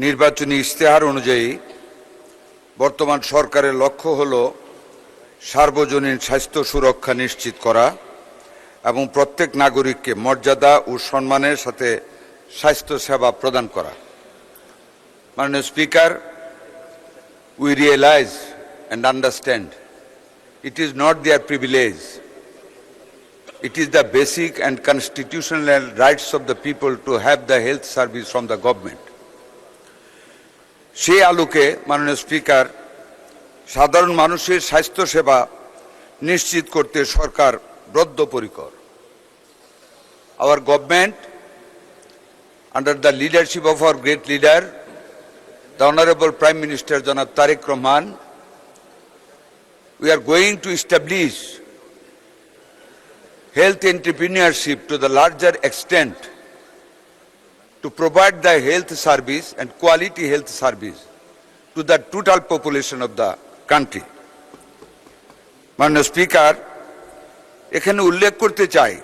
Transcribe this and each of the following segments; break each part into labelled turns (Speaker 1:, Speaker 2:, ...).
Speaker 1: নির্বাচনী ইশতেহার অনুযায়ী বর্তমান সরকারের লক্ষ্য হল সার্বজনীন স্বাস্থ্য সুরক্ষা নিশ্চিত করা এবং প্রত্যেক নাগরিককে মর্যাদা ও সম্মানের সাথে স্বাস্থ্য সেবা প্রদান করা। মাননীয় speaker, we realize and understand it is not their privilege, it is the basic and constitutional rights of the people to have the health service from the government. সেই আলোকে মাননীয় স্পিকার, সাধারণ মানুষের স্বাস্থ্য সেবা নিশ্চিত করতে সরকার বদ্ধপরিকর। Our government, under the leadership of our great leader, the Honorable Prime Minister Janab Tariq Rahman, we are going to establish health entrepreneurship to the larger extent to provide the health service and quality health service to the total population of the country. মাননীয় speaker, এখানে উল্লেখ করতে চাই,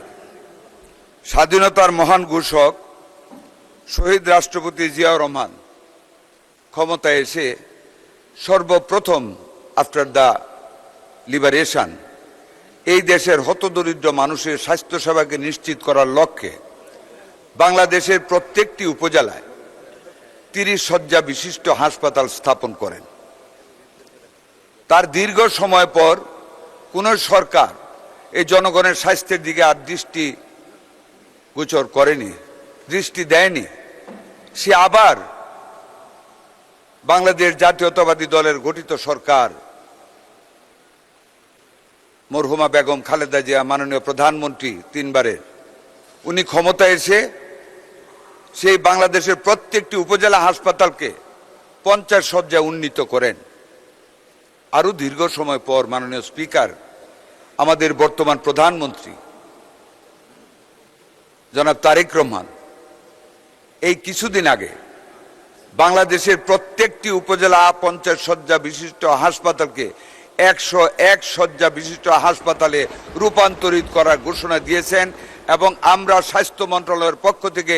Speaker 1: স্বাধীনতার মহান ঘোষক শহীদ রাষ্ট্রপতি জিয়াউর রহমান ক্ষমতায় এসে সর্বপ্রথম আফটার দ্য লিবারেশন এই দেশের হতদরিদ্র মানুষের স্বাস্থ্যসেবাকে নিশ্চিত করার লক্ষ্যে বাংলাদেশের প্রত্যেকটি উপজেলায় 30 শয্যা বিশিষ্ট হাসপাতাল স্থাপন করেন। তার দীর্ঘ সময় পর কোন সরকার এই জনগণের স্বাস্থ্যের দিকে আর দৃষ্টি গোচর করেনি, দৃষ্টি দেয়নি। সে আবার বাংলাদেশ জাতীয়তাবাদী দলের গঠিত সরকার, মরহুমা বেগম খালেদা জিয়া মাননীয় প্রধানমন্ত্রী 3 বারের, উনি ক্ষমতায় এসে সেই বাংলাদেশের প্রত্যেকটি উপজেলা হাসপাতালকে 50 শয্যা উন্নীত করেন। আরো দীর্ঘ সময় পর মাননীয় স্পিকার, আমাদের বর্তমান প্রধানমন্ত্রী জনাব তারেক রহমান এই কিছুদিন আগে বাংলাদেশের প্রত্যেকটি উপজেলা 50 শয্যা বিশিষ্ট হাসপাতালকে 101 শয্যা বিশিষ্ট হাসপাতালে রূপান্তরিত করার ঘোষণা দিয়েছেন এবং আমরা স্বাস্থ্য মন্ত্রণালয়ের পক্ষ থেকে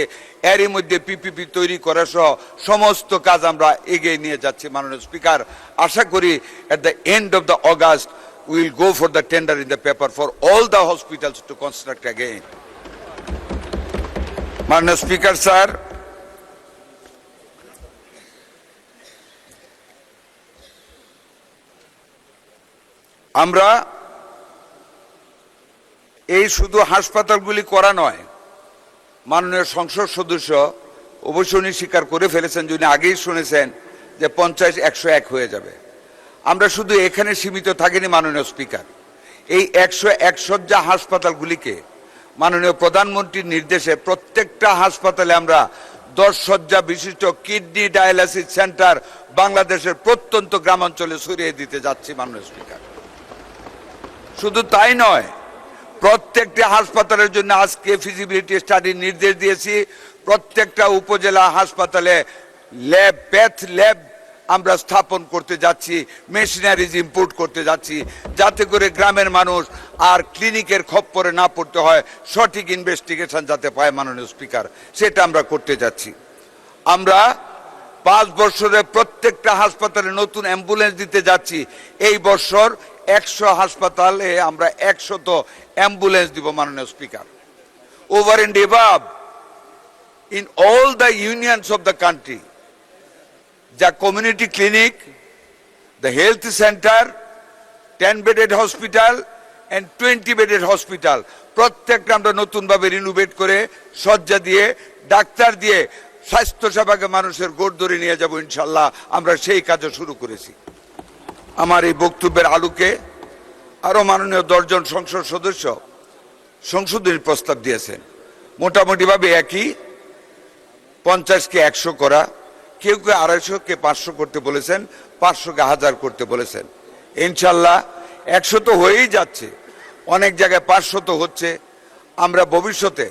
Speaker 1: এরই মধ্যে পিপিপি তৈরি করা সহ সমস্ত কাজ আমরা এগিয়ে নিয়ে যাচ্ছি। মাননীয় স্পিকার, আশা করি at the end of the August we will go for the tender in the paper for all the hospitals to construct again. মাননীয় স্পিকার স্যার, আমরা এই শুধু হাসপাতালগুলি করা নয়, মাননীয় সংসদ সদস্য অবশ্যই উনি স্বীকার করে ফেলেছেন, যিনি আগেই শুনেছেন যে 50 101 হয়ে যাবে। আমরা শুধু এখানে সীমিত থাকিনি মাননীয় স্পিকার, এই 101 শয্যা হাসপাতালগুলিকে মাননীয় প্রধানমন্ত্রীর নির্দেশে প্রত্যেকটা হাসপাতালে আমরা 10 শয্যা বিশিষ্ট কিডনি ডায়ালাইসিস সেন্টার বাংলাদেশের প্রত্যন্ত গ্রামাঞ্চলে ছড়িয়ে দিতে যাচ্ছি মাননীয় স্পিকার। শুধু তাই নয়, প্রত্যেকটি হাসপাতালের জন্য আজকে ফিজিবিলিটি স্টাডির নির্দেশ দিয়েছি। প্রত্যেকটা উপজেলা হাসপাতালে ল্যাব, প্যাথ ল্যাব আমরা স্থাপন করতে যাচ্ছি, মেশিনারিজ ইম্পোর্ট করতে যাচ্ছি, যাতে করে গ্রামের মানুষ আর ক্লিনিকের খপ্পরে না পড়তে হয়, সঠিক ইনভেস্টিগেশন যাতে পায় মাননীয় স্পিকার, সেটা আমরা করতে যাচ্ছি। আমরা 5 বছরে প্রত্যেকটা হাসপাতালে নতুন অ্যাম্বুলেন্স দিতে যাচ্ছি। এই বছর 100 হাসপাতালে আমরা 100 অ্যাম্বুলেন্স দিব মাননীয় speaker. Over and above in all the unions of the country, the community clinic, the health center, 10-bedded hospital and 20-bedded hospital প্রত্যেকটা আমরা নতুনভাবে রিনোভেট করে শয্যা দিয়ে, ডাক্তার দিয়ে স্বাস্থ্য সেবাকে মানুষের গোড় ধরে নিয়ে যাব ইনশাল্লাহ। আমরা সেই কাজও শুরু করেছি। আমার এই বক্তব্যের আলোকে আরো মাননীয় 10 জন সংসদ সদস্য সংশোধনী প্রস্তাব দিয়েছেন। মোটামুটিভাবে একই, 50কে 100 করা, কেউ কেউ 250কে 500 করতে বলেছেন, 500কে 1000 করতে বলেছেন। ইনশাল্লাহ 100 তো হয়েই যাচ্ছে, অনেক জায়গায় 500 তো হচ্ছে। আমরা ভবিষ্যতে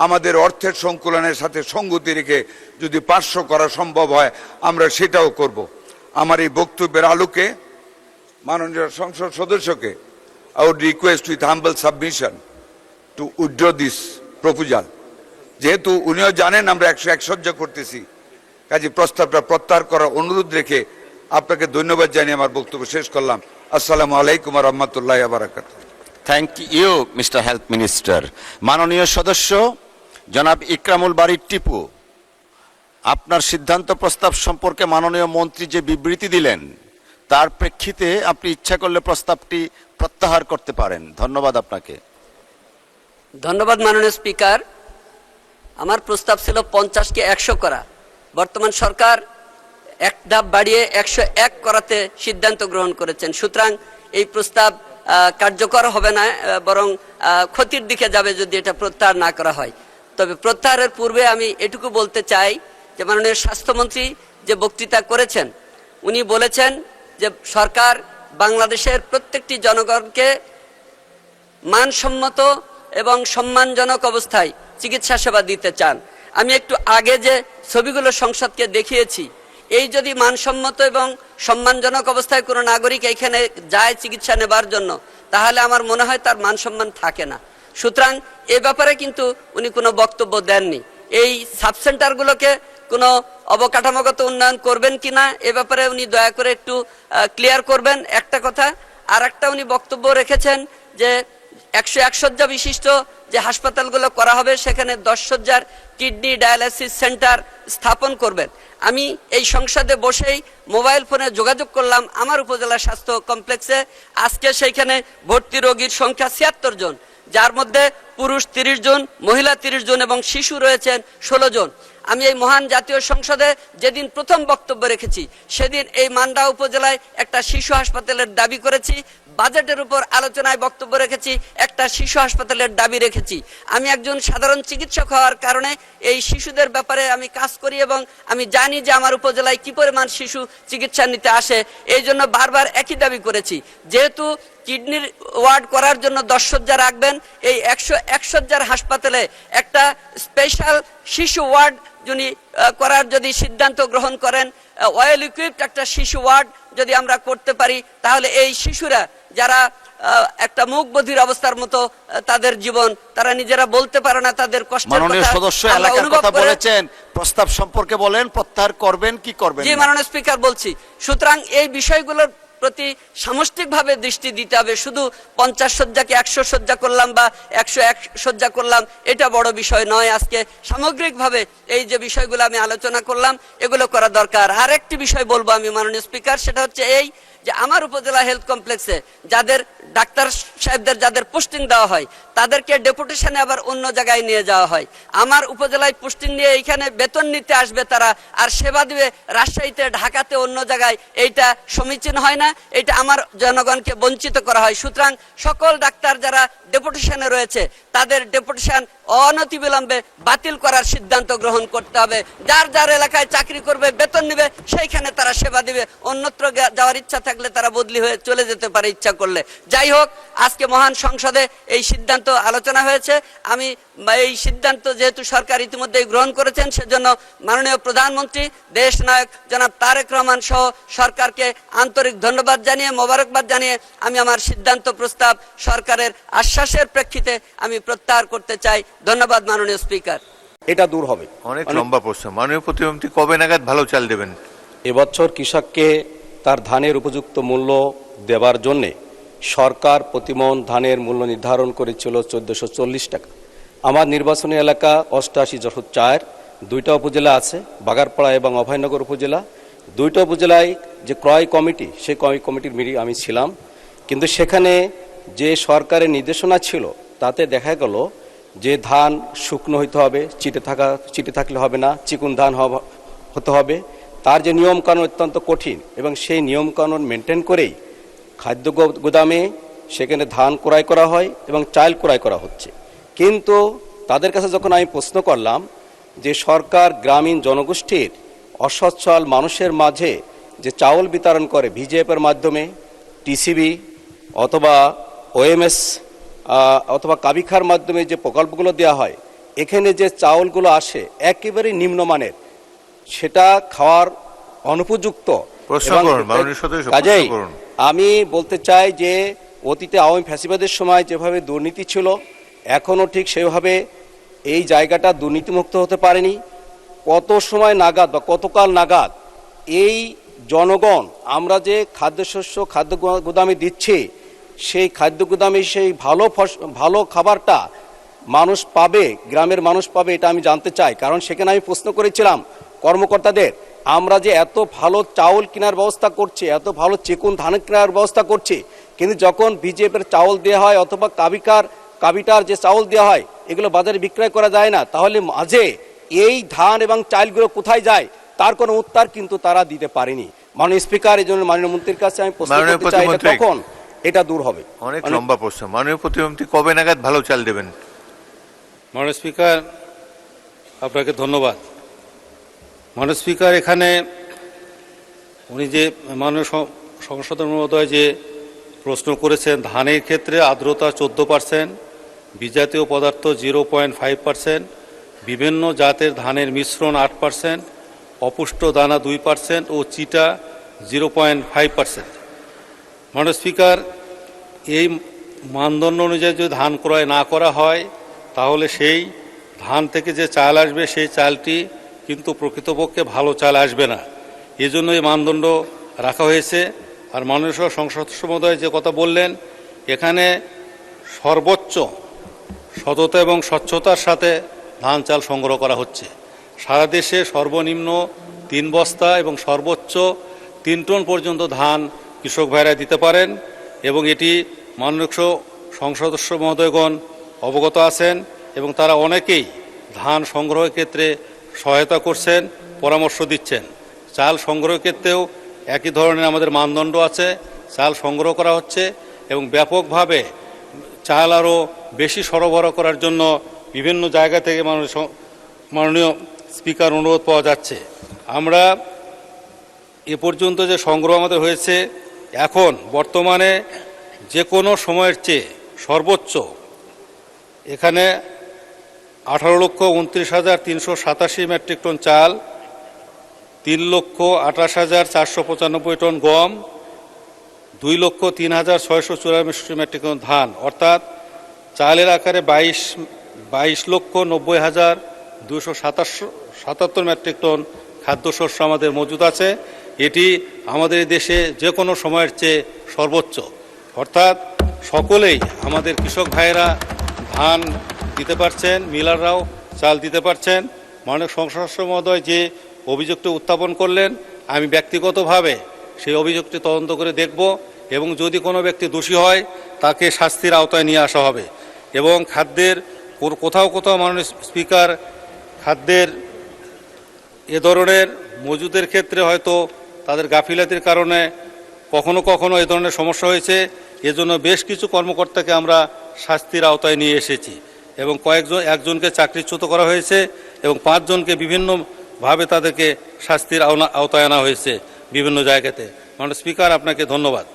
Speaker 1: আমাদের অর্থের সংকুলনের সাথে সঙ্গতি রেখে যদি 500 করা সম্ভব হয় আমরা সেটাও করব। আমার এই বক্তব্যের আলোকে মাননীয় সংসদ সদস্যকে I would request with humble submission to withdraw this proposal. যেহেতু উনিও জানেন আমরা 101 শয্যা করতেছি, কাজে প্রস্তাবটা প্রত্যাহার করার অনুরোধ রেখে আপনাকে ধন্যবাদ জানিয়ে আমার বক্তব্য শেষ করলাম। আসসালামু আলাইকুম ওয়া রাহমাতুল্লাহি ওয়া বারাকাতুহু।
Speaker 2: Thank you mister health minister. মাননীয় সদস্য জনাব ইকরামুল বারী টিপু, আপনার সিদ্ধান্ত প্রস্তাব সম্পর্কে মাননীয় মন্ত্রী যে বিবৃতি দিলেন তার প্রেক্ষিতে আপনি ইচ্ছা করলে প্রস্তাবটি প্রত্যাহার করতে পারেন। ধন্যবাদ আপনাকে।
Speaker 3: ধন্যবাদ মাননীয় স্পিকার। আমার প্রস্তাব ছিল 50-কে 100 করা। বর্তমান সরকার এক ধাপ বাড়িয়ে 101 করাতে সিদ্ধান্ত গ্রহণ করেছেন। সুতরাং এই প্রস্তাব কার্যকর হবে না, বরং ক্ষতির দিকে যাবে যদি এটা প্রত্যাহার না করা হয়। তবে প্রত্যাহারের পূর্বে আমি এটুকু বলতে চাই যে মাননীয় স্বাস্থ্যমন্ত্রী যে বক্তৃতা করেছেন, উনি বলেছেন যে সরকার বাংলাদেশের প্রত্যেকটি জনগণকে মানসম্মত এবং সম্মানজনক অবস্থায় চিকিৎসা সেবা দিতে চান। আমি একটু আগে যে ছবিগুলো সংসদকে দেখিয়েছি, এই যদি মানসম্মত এবং সম্মানজনক অবস্থায় কোনো নাগরিক এইখানে যায় চিকিৎসা নেবার জন্য, তাহলে আমার মনে হয় তার মানসম্মান থাকে না। সুতরাং এ ব্যাপারে কিন্তু উনি কোনো বক্তব্য দেননি। এই সাবসেন্টারগুলোকে কোনো অবকাঠামোগত উন্নয়ন করবেন কিনা এ ব্যাপারে উনি দয়া করে একটু ক্লিয়ার করবেন, একটা কথা। আর একটা উনি বক্তব্য রেখেছেন যে 101 শয্যা বিশিষ্ট যে হাসপাতালগুলো করা হবে সেখানে 10 শয্যার কিডনি ডায়ালাইসিস সেন্টার স্থাপন করবেন। আমি এই সংসদে বসেই মোবাইল ফোনে যোগাযোগ করলাম আমার উপজেলা স্বাস্থ্য কমপ্লেক্সে। আজকে সেইখানে ভর্তি রোগীর সংখ্যা 76 জন, যার মধ্যে পুরুষ 30 জন, মহিলা 30 জন এবং শিশু রয়েছেন 16 জন। আমি এই মহান জাতীয় সংসদে যেদিন প্রথম বক্তব্য রেখেছি সেদিন এই মান্দা উপজেলায় একটা শিশু হাসপাতালের দাবি করেছি। বাজেটের উপর আলোচনায় বক্তব্য রেখেছি, একটা শিশু হাসপাতালের দাবি রেখেছি। আমি একজন সাধারণ চিকিৎসক হওয়ার কারণে এই শিশুদের ব্যাপারে আমি কাজ করি এবং আমি জানি যে আমার উপজেলায় কি পরিমাণ শিশু চিকিৎসা নিতে আসে। এই জন্য বারবার একই দাবি করেছি, যেহেতু কিডনির ওয়ার্ড করার জন্য 10 শয্যা রাখবেন, এই 101 শয্যার হাসপাতালে একটা স্পেশাল শিশু ওয়ার্ড যিনি করার যদি সিদ্ধান্ত গ্রহণ করেন, ওয়েল ইকুইপড একটা শিশু ওয়ার্ড যদি আমরা করতে পারি, তাহলে এই শিশুরা যারা একটা মুখ বধির অবস্থার মতো তাদের জীবন, তারা নিজেরা বলতে পারে না, তাদের কষ্টের কথা
Speaker 2: মাননীয় সদস্য এলাকার কথা বলেছেন, প্রস্তাব সম্পর্কে বলেন, প্রত্যাহার করবেন কি করবেন?
Speaker 3: জি মাননীয় স্পিকার, বলছি। সুতরাং এই বিষয়গুলোর প্রতি সামষ্টিকভাবে দৃষ্টি দিতে হবে। শুধু 50 শয্যাকে 100 শয্যা করলাম বা 101 শয্যা করলাম, এটা বড় বিষয় নয়। আজকে সামগ্রিকভাবে এই যে বিষয়গুলো আমি আলোচনা করলাম এগুলো করা দরকার। আর একটি বিষয় বলবো আমি মাননীয় স্পিকার, সেটা হচ্ছে এই যে আমার উপজেলা হেলথ কমপ্লেক্সে যাদের ডাক্তার সাহেবদের যাদের পোস্টিং দেওয়া হয় তাদেরকে ডেপুটেশনে আবার অন্য জায়গায় নিয়ে যাওয়া হয়। আমার উপজেলায় পোস্টিং নিয়ে এইখানে বেতন নিতে আসবে তারা, আর সেবা দিবে রাজশাহীতে, ঢাকাতে, অন্য জায়গায়। এইটা সমীচীন হয় না, এটা আমার জনগণকে বঞ্চিত করা হয়। সুতরাং সকল ডাক্তার যারা ডেপুটেশনে রয়েছে তাদের ডেপুটেশন অনতিবিলম্বে বাতিল করার সিদ্ধান্ত গ্রহণ করতে হবে। যার যার এলাকায় চাকরি করবে, বেতন নেবে, সেইখানে তারা সেবা দিবে। অন্যত্র যাওয়ার ইচ্ছা থাকলে তারা বদলি হয়ে চলে যেতে পারে ইচ্ছা করলে। যাই হোক, আজকে মহান সংসদে এই সিদ্ধান্ত আলোচনা হয়েছে। আমি এই সিদ্ধান্ত যেহেতু সরকার ইতিমধ্যেই গ্রহণ করেছেন, সেজন্য মাননীয় প্রধানমন্ত্রী দেশ নায়ক জনাব তারেক রহমান সহ সরকারকে আন্তরিক ধন্যবাদ জানিয়ে, মোবারকবাদ জানিয়ে আমি আমার সিদ্ধান্ত প্রস্তাব সরকারের আশ্বাসের প্রেক্ষিতে আমি প্রত্যাহার করতে চাই। ধন্যবাদ মাননীয় স্পিকার।
Speaker 4: এটা দূর হবে।
Speaker 5: অনেক লম্বা প্রশ্ন। মাননীয় প্রতিমন্ত্রী, কবে নাগাদ ভালো চাল দেবেন?
Speaker 4: এবছর কৃষককে তার ধানের উপযুক্ত মূল্য দেবার জন্যে সরকার প্রতিমন ধানের মূল্য নির্ধারণ করেছিল 1440 টাকা। আমার নির্বাচনী এলাকা 88/4 দুইটা উপজেলা আছে, বাগারপাড়া এবং অভয়নগর উপজেলা। দুইটা উপজেলায় যে ক্রয় কমিটি, সেই ক্রয় কমিটির মিটিং আমি ছিলাম, কিন্তু সেখানে যে সরকারের নির্দেশনা ছিল তাতে দেখা গেল যে ধান শুকনো হইতে হবে, চিটে থাকলে হবে না, চিকুন ধান হতে হবে। তার যে নিয়মকানুন অত্যন্ত কঠিন, এবং সেই নিয়মকানুন মেনটেন করেই খাদ্য গুদামে সেখানে ধান ক্রয় করা হয় এবং চাল ক্রয় করা হচ্ছে। কিন্তু তাদের কাছে যখন আমি প্রশ্ন করলাম যে সরকার গ্রামীণ জনগোষ্ঠীর অসচ্ছল মানুষের মাঝে যে চাউল বিতরণ করে ভিজিএফের মাধ্যমে, টিসিবি অথবা ওএমএস অথবা কাবিখার মাধ্যমে যে প্রকল্পগুলো দেওয়া হয়, এখানে যে চাউলগুলো আসে একেবারে নিম্নমানের, সেটা খাওয়ার অনুপযুক্ত। কাজেই আমি বলতে চাই যে অতীতে আওয়ামী ফ্যাসিবাদের সময় যেভাবে দুর্নীতি ছিল, এখনও ঠিক সেভাবে এই জায়গাটা দুর্নীতিমুক্ত হতে পারেনি। কত সময় নাগাদ বা কতকাল নাগাদ এই জনগণ আমরা যে খাদ্যশস্য খাদ্য গুদামে দিচ্ছি সেই খাদ্য গুদামে সেই ভালো খাবারটা মানুষ পাবে, গ্রামের মানুষ পাবে, এটা আমি জানতে চাই। কারণ সেখানে আমি প্রশ্ন করেছিলাম কর্মকর্তাদের, আমরা যে এত ভালো চাউল কেনার ব্যবস্থা করছি, এত ভালো চিকুন ধান কেনার ব্যবস্থা করছি, কিন্তু যখন বিজেপির চাউল দেওয়া হয় অথবা কাবিটার যে চাউল দেওয়া হয় এগুলো বাজারে বিক্রয় করা যায় না, তাহলে মাঝে এই ধান এবং চালগুলো কোথায় যায় তার কোনো উত্তর কিন্তু তারা দিতে পারেনি। মাননীয় স্পিকার, এই জন্য মাননীয় মন্ত্রীর কাছে আমি প্রশ্ন করতে চাই, এটা কখন এটা দূর হবে?
Speaker 5: অনেক লম্বা প্রশ্ন। মাননীয় প্রতিমন্ত্রী কবে নাগাদ ভালো চাল দেবেন?
Speaker 6: মাননীয় স্পিকার, আপনাকে ধন্যবাদ। মাননীয় স্পিকার, এখানে উনি যে মাননীয় সংসদ মহোদয় যে প্রশ্ন করেছেন, ধানের ক্ষেত্রে আর্দ্রতা 14%, বিজাতীয় পদার্থ 0.5%, বিভিন্ন জাতের ধানের মিশ্রণ 8%, অপুষ্ট দানা 2% ও চিটা 0.5%। মাননীয় স্পিকার, এই মানদণ্ড অনুযায়ী যদি ধান ক্রয় না করা হয় তাহলে সেই ধান থেকে যে চাল আসবে সেই চালটি কিন্তু প্রকৃতপক্ষে ভালো চাল আসবে না। এই জন্য এই মানদণ্ড রাখা হয়েছে। আর মাননীয় সংসদ মহোদয় যে কথা বললেন, এখানে সর্বোচ্চ সততা এবং স্বচ্ছতার সাথে ধান চাল সংগ্রহ করা হচ্ছে। সারা দেশে সর্বনিম্ন 3 বস্তা এবং সর্বোচ্চ 3 টন পর্যন্ত ধান কৃষক ভাইরা দিতে পারেন এবং এটি মাননীয় সংসদ মহোদয়গণ অবগত আছেন এবং তারা অনেকেই ধান সংগ্রহের ক্ষেত্রে সহায়তা করছেন, পরামর্শ দিচ্ছেন। চাল সংগ্রহের ক্ষেত্রেও একই ধরনের আমাদের মানদণ্ড আছে, চাল সংগ্রহ করা হচ্ছে এবং ব্যাপকভাবে চাল আরও বেশি সরবরাহ করার জন্য বিভিন্ন জায়গা থেকে মাননীয় স্পিকার অনুরোধ পাওয়া যাচ্ছে। আমরা এ পর্যন্ত যে সংগ্রহ আমাদের হয়েছে, এখন বর্তমানে যে কোনো সময়ের চেয়ে সর্বোচ্চ এখানে 18,29,387 মেট্রিক টন চাল, 3,28,495 টন গম, 2,03,694 মেট্রিক টন ধান, অর্থাৎ চালের আকারে 22,90,277 মেট্রিক টন খাদ্যশস্য আমাদের মজুদ আছে। এটি আমাদের দেশে যে কোনো সময়ের চেয়ে সর্বোচ্চ। অর্থাৎ সকলেই আমাদের কৃষক ভাইয়েরা ধান দিতে পারছেন, মিলাররাও চাল দিতে পারছেন। মাননীয় সংসদ মহোদয় যে অভিযোগটি উত্থাপন করলেন, আমি ব্যক্তিগতভাবে সেই অভিযোগটি তদন্ত করে দেখব এবং যদি কোনো ব্যক্তি দোষী হয় তাকে শাস্তির আওতায় নিয়ে আসা হবে। এবং খাদ্যের কোথাও মাননীয় স্পিকার, খাদ্যের এ ধরনের মজুদের ক্ষেত্রে হয়তো তাদের গাফিলাতির কারণে কখনো এ ধরনের সমস্যা হয়েছে। এজন্য বেশ কিছু কর্মকর্তাকে আমরা শাস্তির আওতায় নিয়ে এসেছি এবং একজনকে চাকরিচ্যুত করা হয়েছে এবং 5 জনকে বিভিন্নভাবে তাদেরকে শাস্তির আওতায় আনা হয়েছে বিভিন্ন জায়গাতে। মাননীয় স্পিকার, আপনাকে ধন্যবাদ।